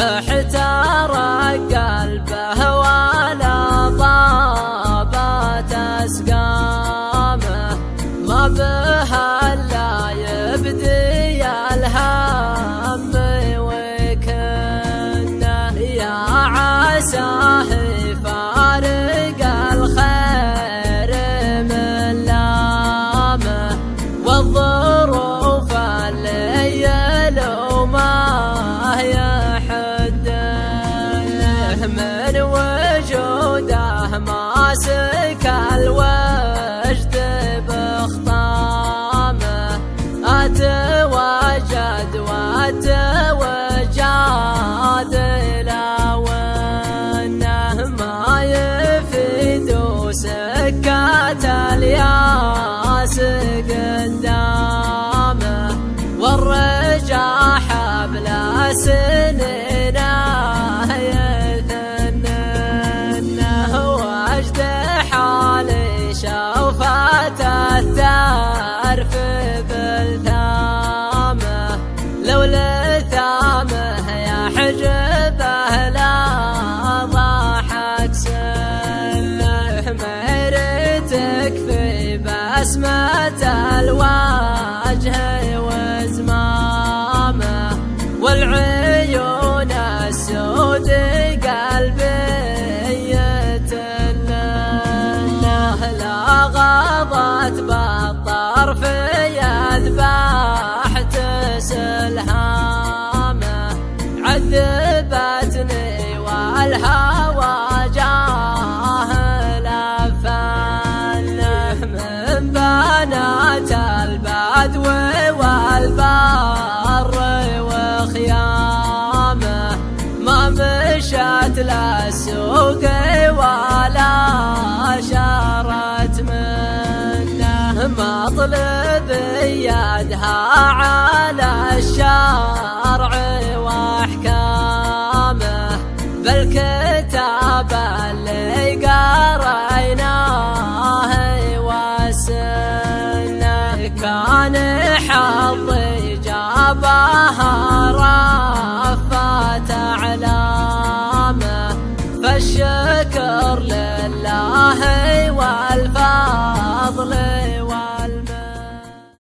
احترق قلبه ولا طابت اسقامه، ما به الا يبدي الهم وكنه، يا عساه فارق الخير من لامه، والظروف الليل وما يحده، من وجوده ماسك الوجد بخطامه، اتواجد واتوجاد لونه، ما يفيد سكات الياس قدامه، والرجا حبل سنينه يثننه، وجد حالي شوفت الثرف بلثامه، لو لثامه يحجبه لا ضحك سنه، ميرتك في بسمة الوجه وزمامه، والعيون السود قلبي يتنه، لا غضت بالطرف يذبح تسلهامه، عذبتني والهوى جاه لفنه، من بنات البدو والبر وخيامه، ما مشت للسوق ولا شرت منه، مطلب يدها على الشرع واحكامه، بالكتاب اللي قريناه والسنه، كان حظي جابها رفعت اعلامه، فالشكر لله والفضل